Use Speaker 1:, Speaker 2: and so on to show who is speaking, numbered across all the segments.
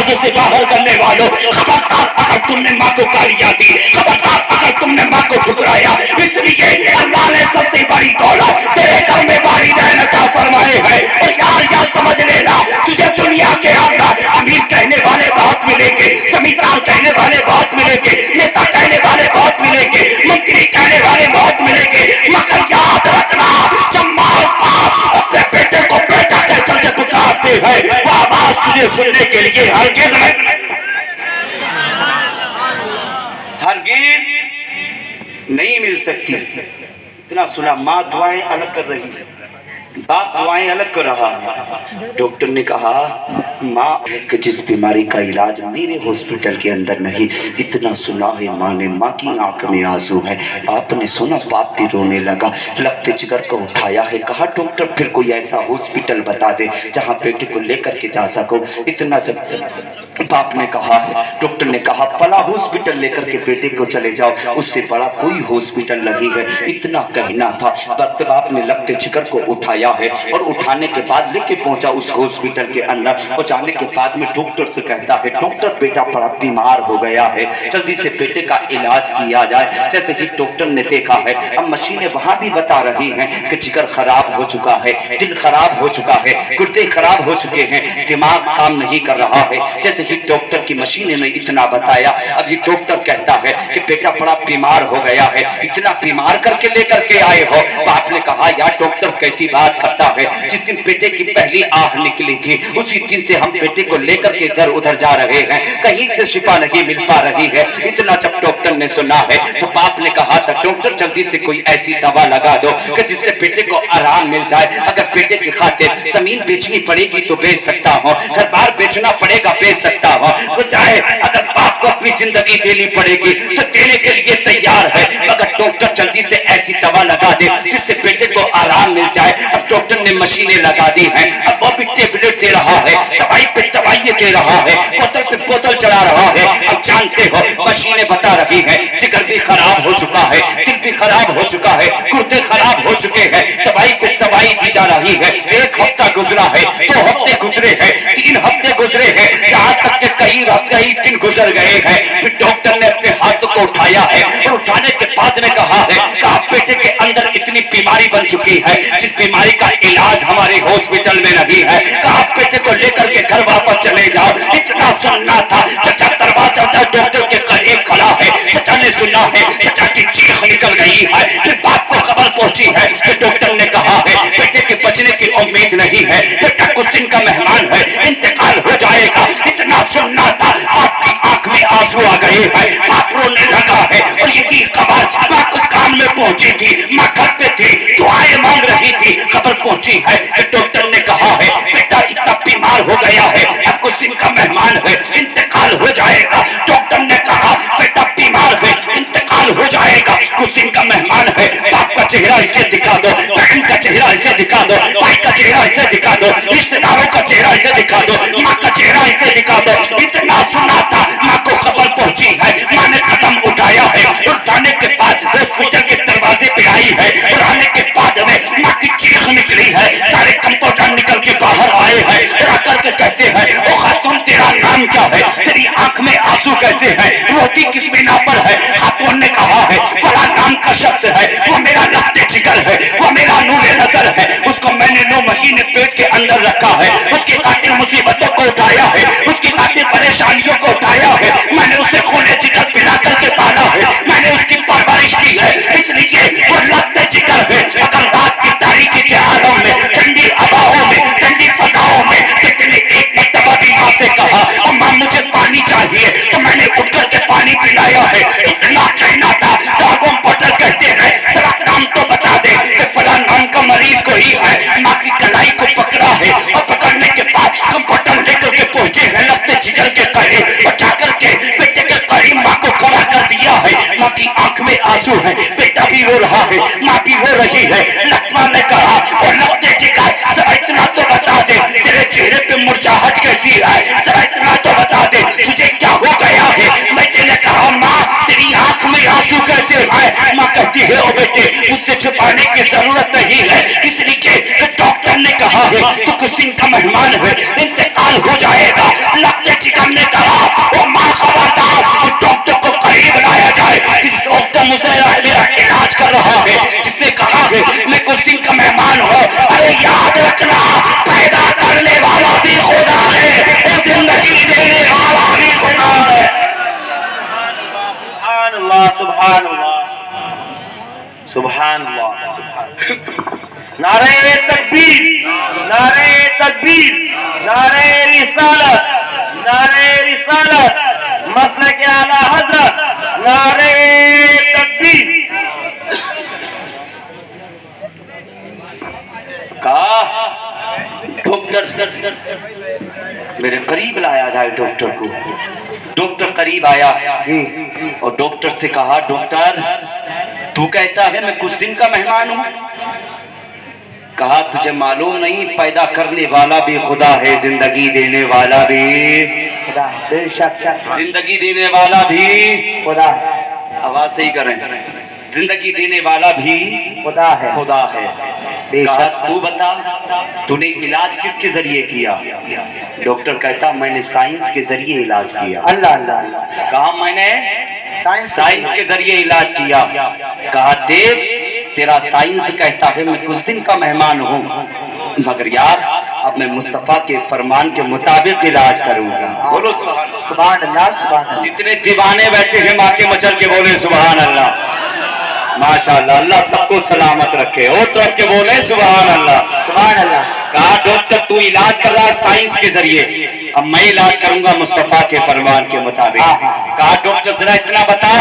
Speaker 1: दरवाजे से बाहर करने वालों, खबरदार अगर तुमने माँ को गालियां दी, खबरदार अगर तुमने माँ को ठुकराया। इसलिए अल्लाह ने सबसे बड़ी दौलत तेरे घर में वालिदैन अता फरमाए हैं। और यार समझ लेना, तुझे दुनिया के अंदर अमीर कहने वाले बहुत मिलेंगे, जमींदार कहने वाले बहुत मिलेंगे, नेता कहने वाले बहुत मिलेंगे, मंत्री कहने वाले बहुत मिलेंगे, मगर याद रखना जब माँ बाप अपने बेटे को बेटा कह करके पुकारते हैं, वो आवाज तुझे सुनने के लिए हरगिज नहीं मिल सकती। इतना सुना, माँ दुआएं अलग कर रही है, बाप दुआएं अलग कर रहा है। डॉक्टर ने कहा माँ कि जिस बीमारी का इलाज मेरे हॉस्पिटल के अंदर नहीं, इतना सुना है माँ ने, माँ की आंख में आंसू है। आपने सुना, बाप भी रोने लगा, लगते जिगर को उठाया है, कहा डॉक्टर फिर कोई ऐसा हॉस्पिटल बता दे जहाँ बेटे को लेकर के जा सको। इतना जब बाप ने कहा है, डॉक्टर ने कहा फला हॉस्पिटल लेकर के बेटे को चले जाओ, उससे बड़ा कोई हॉस्पिटल नहीं है। इतना कहना था, वक्त बाप ने लगते जिगर को उठाया है और उठाने के बाद लेके पहुंचा उस हॉस्पिटल के अंदर। और जाने के बाद में डॉक्टर से कहता है डॉक्टर बेटा बड़ा बीमार हो गया है, जल्दी से बेटे का इलाज किया जाए। जैसे ही डॉक्टर ने देखा है, अब मशीनें वहां भी बता रही हैं कि जिगर खराब हो चुका है, दिल खराब हो चुका है, गुर्दे खराब हो चुके हैं, दिमाग काम नहीं कर रहा है। जैसे ही डॉक्टर की मशीनें ने इतना बताया, अभी डॉक्टर कहता है कि बेटा बड़ा बीमार हो गया है, इतना बीमार करके लेकर के आए हो। बाप ने कहा यार डॉक्टर कैसी बात करता है, जिस दिन बेटे की पहली आह निकली थी उसी दिन से हम बेटे को लेकर के इधर उधर जा रहे हैं, कहीं से शिफा नहीं मिल पा रही है। इतना जब डॉक्टर ने सुना है तो बाप ने कहा था डॉक्टर जल्दी से कोई ऐसी दवा लगा दो कि जिससे बेटे को आराम मिल जाए। अगर बेटे की खातिर जमीन बेचनी पड़ेगी तो बेच सकता हूँ, घर बार बेचना पड़ेगा बेच सकता हूँ, तो चाहे अगर बाप को अपनी जिंदगी देनी पड़ेगी तो देने के लिए तैयार है, मगर डॉक्टर जल्दी से ऐसी दवा लगा दे जिससे बेटे को आराम मिल जाए। अब डॉक्टर ने मशीनें लगा दी हैं, अब वो भी टेबलेट दे रहा है, दवाई पे दवाई दे रहा है, बोतल पे बोतल चढ़ा रहा है। अब जानते हो मशीनें बता रही हैं जिगर भी खराब हो चुका है, दिल भी खराब हो चुका है, गुर्दे खराब हो चुके हैं, दवाई पे दवाई दी जा रही है। एक हफ्ता गुजरा है, 2 हफ्ते गुजरे हैं, 3 हफ्ते गुजरे हैं, यहाँ तक के कई दिन गुजर गए हैं। फिर डॉक्टर ने अपने हाथ को उठाया है और उठाने के बाद ने कहा है कि आप बेटे के अंदर इतनी बीमारी बन चुकी है जिस बीमारी का इलाज हमारे हॉस्पिटल में नहीं है, कि आप बेटे को लेकर के घर वापस चले जाओ। इतना सुनना था, चचा दरवाजा डॉक्टर के करीब खड़ा है, चचा ने सुना है, चचा की चीख निकल गई है। फिर बाप को खबर पहुंची है कि डॉक्टर ने कहा है बेटे के बचने की उम्मीद नहीं है, बेटा कुछ दिन का मेहमान है, इंतकाल हो जाएगा। इतना सुनना था, आपकी आंख में आंसू आ गए हैं, बाप रोने लगा है। और यही खबर माँ को कान में पहुंची थी, माँ घर पे थी, दुआएं मांग रही थी, खबर पहुंची है कि डॉक्टर ने कहा है बेटा इतना बीमार हो गया है, अब कुछ दिन का मेहमान है, इंतकाल हो जाएगा। डॉक्टर ने कहा बेटा बीमार है, इंतकाल हो जाएगा, कुछ दिन का मेहमान है। बाप का चेहरा इसे दिखा दो, बहन का चेहरा इसे दिखा दो, भाई का चेहरा इसे दिखा दो, रिश्तेदारों का चेहरा इसे दिखा दो, माँ का चेहरा इसे दिखा दो। इतना सुना था, माँ को खबर पहुंची है, माँ ने कदम उठाया है, उठाने के बाद हॉस्पिटल के दरवाजे पे आई है, और आने के बाद में माँ की चीख निकली है। सारे कंपाउंडर निकल के बाहर आए हैं और आकर के कहते हैं ओ खातून तेरा नाम क्या है, तेरी आंख में आंसू कैसे है, रोटी किस बिना पर है। खातून ने कहा है फला नाम का शख्स है, वो मेरा लहते जिगर है, वो मेरा नूरे नजर है, उसको मैंने 9 महीने पेट के अंदर रखा है, उसकी खातिर मुसीबतों को उठाया है, उसकी खातिर परेशानियों को उठाया है, मैंने उसे खूने जिगर पिला करके पाला है, मैंने उसकी परवरिश की है, इसलिए वो लहते जिगर है। अगर रात की तारीकी के आलम में, ठंडी हवाओं में, ठंडी फजाओं में कितने एक मर्तबा भी माँ से कहा और माँ मुझे पानी चाहिए, तो मैंने उठ करके पानी पिलाया है। इतना कहना था, राघव पटल कहते हैं जरा नाम तो बता दे कि फला नाम का मरीज कोई है। माँ की कलाई को पकड़ा है और पकड़ने के बाद कंप्यूटर लेकर के पहुंचे हैं लगते जिगर के करीब, और जाकर के बेटे के करीब माँ को खड़ा कर दिया है। माँ की आंख में आंसू है, बेटा भी रो रहा है, माँ भी रो रही है। लक्ष्मण ने कहा और लगते जिगर जरा इतना तो बता दे तेरे चेहरे पे मुरझाहट कैसी है, जरा इतना तो बता दे तुझे क्या हो गया है। बेटे ने कहा माँ तेरी आंख में आंसू कैसे है। माँ कहती है ओ बेटे मुझसे छुपाने की जरूरत नहीं है, इसलिए डॉक्टर ने कहा है तो कुछ दिन का मेहमान है, इंतकाल हो जाएगा। लगते जिगर ने नारे तकबीर, नारे तकबीर, नारे रिसालत, नारे रिसालत, मसलक आला हजरत, नारे तकबीर। कहा डॉक्टर मेरे करीब लाया जाए डॉक्टर को। डॉक्टर करीब आया और डॉक्टर से कहा, डॉक्टर तू कहता है मैं कुछ दिन का मेहमान हूं। कहा तुझे मालूम नहीं, पैदा करने वाला भी खुदा है, जिंदगी देने वाला भी खुदा है। बेशक जिंदगी देने वाला भी खुदा है। आवाज सही करें, जिंदगी देने वाला भी खुदा है, खुदा है। कहा तू बता तूने इलाज किसके जरिए किया? डॉक्टर कहता मैंने साइंस के जरिए इलाज किया। अल्लाह अल्लाह। कहा मैंने साइंस के जरिए इलाज किया। कहा देव तेरा साइंस कहता है मैं कुछ दिन का मेहमान हूँ, मगर यार अब मैं मुस्तफा के फरमान के मुताबिक इलाज करूंगा। बोलो सुभान अल्लाह, सुभान अल्लाह। जितने दीवाने बैठे हैं माँ के मचल के बोले सुभान अल्लाह। माशाअल्लाह, अल्लाह सबको सलामत रखे। और तो के बोले सुभान अल्लाह, सुभान अल्लाह। कहा डॉक्टर तू इलाज कर रहा है साइंस के जरिए, अब मैं इलाज करूंगा मुस्तफा के फरमान के मुताबिक। कहा डॉक्टर जरा इतना बता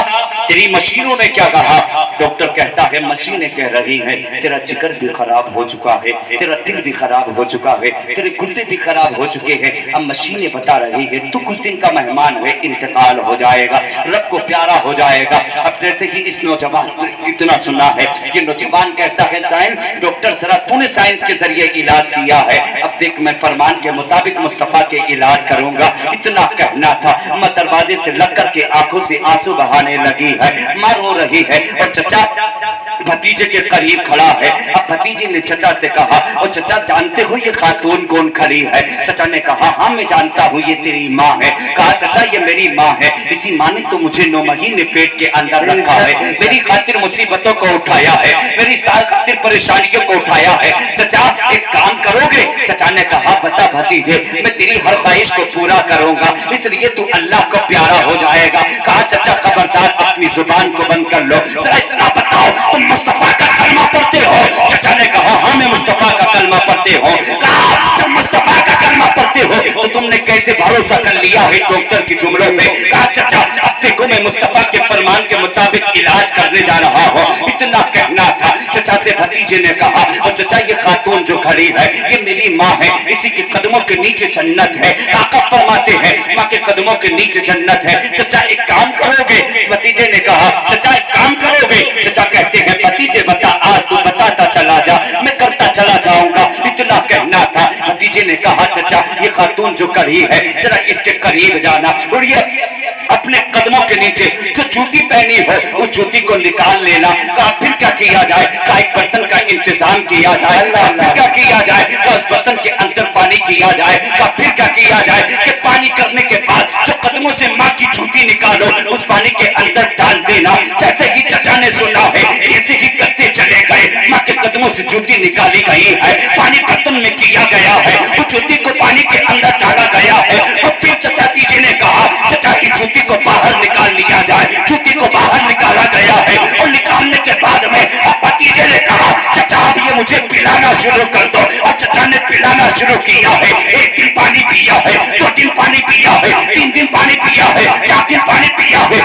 Speaker 1: तेरी मशीनों ने क्या कहा? डॉक्टर कहता है मशीनें कह रही हैं तेरा जिगर भी खराब हो चुका है, तेरा दिल भी खराब हो चुका है, तेरे गुर्दे भी खराब हो चुके हैं। अब मशीनें बता रही है तू कुछ दिन का मेहमान है, इंतकाल हो जाएगा, रब को प्यारा हो जाएगा। अब जैसे ही इस नौजवान ने इतना सुना है, ये नौजवान कहता है जाइन डॉक्टर जरा तूने साइंस के जरिए इलाज किया है, अब देख मैं फरमान के मुताबिक मुस्तफा के इलाज करूंगा। इतना कहना था मैं दरवाजे से लग कर के आंखों से आंसू बहाने लगी है, मां रो रही है और चचा भतीजे के करीब खड़ा है। अब भतीजे ने चचा से कहा और चचा जानते हो ये खातून कौन खड़ी है? चचा ने कहा हाँ मैं जानता हूँ ये तेरी माँ है। कहा चचा ये मेरी माँ है, इसी माँ ने तो मुझे 9 महीने पेट के अंदर रखा है, मेरी खातिर मुसीबतों को उठाया है, मेरी खातिर परेशानियों को उठाया है। चचा एक काम करोगे? चचा ने कहा बता भतीजे मैं तेरी हर ख्वाहिश को पूरा करूंगा, इसलिए तू अल्लाह को प्यारा हो जाएगा। कहा चचा खबरदार अपनी जुबान को बंद कर लो, जरा इतना बताओ तुम मुस्तफा का कलमा पढ़ते हो? चचा ने कहा हाँ मैं मुस्तफा का कलमा पढ़ते हो। कहा जब मुस्तफा का कलमा पढ़ते हो तो तुमने कैसे भरोसा कर लिया है डॉक्टर के जुमलों पे? कहा चचा अब देखो मैं मुस्तफा के फरमान के मुताबिक इलाज करने जा रहा हूँ। इतना कहना था चचा से भतीजे ने कहा और चचा ये खातून जो खड़ी है ये मेरी माँ है, इसी के कदमों के नीचे जन्नत है। आका फरमाते हैं माँ के कदमों के नीचे जन्नत है। चचा एक काम करोगे? भतीजे ने कहा चचा एक काम करोगे? चचा कहते हैं भतीजे बता, आज तू बताता चला जा मैं करता चला जाऊंगा। इतना कहना था भतीजे ने कहा चचा ये खातून जो खड़ी है जरा इसके करीब जाना और ये अपने कदमों के नीचे जो जूती पहनी हो वो जूती को निकाल लेना। कहा फिर क्या किया जाए? कहा एक बर्तन का इंतजाम किया जाए। फिर क्या किया जाए? कहा उस बर्तन के अंदर पानी किया जाए। कहा फिर क्या किया जाए? कि पानी करने के बाद जो कदमों से माँ की जूती निकालो उस पानी के अंदर डाल देना। जैसे ही चचा ने सुना है ऐसे ही करते चले गए, माँ के कदमों से जूती निकाली गई है, पानी बर्तन में किया गया है, वो जूती को पानी के अंदर डाला गया है। और फिर चचा तीजे ने कहा चचा इस जूती को बाहर निकाल लिया जाए। जूती को बाहर निकाला गया है और निकालने के बाद में भतीजे ने कहा चचा अब ये मुझे पिलाना शुरू कर दो। और चचा ने पिलाना शुरू किया है। 1 दिन पानी पिया है, 2 दिन पानी पिया है, 3 दिन पानी पिया है, 4 दिन पानी पिया है,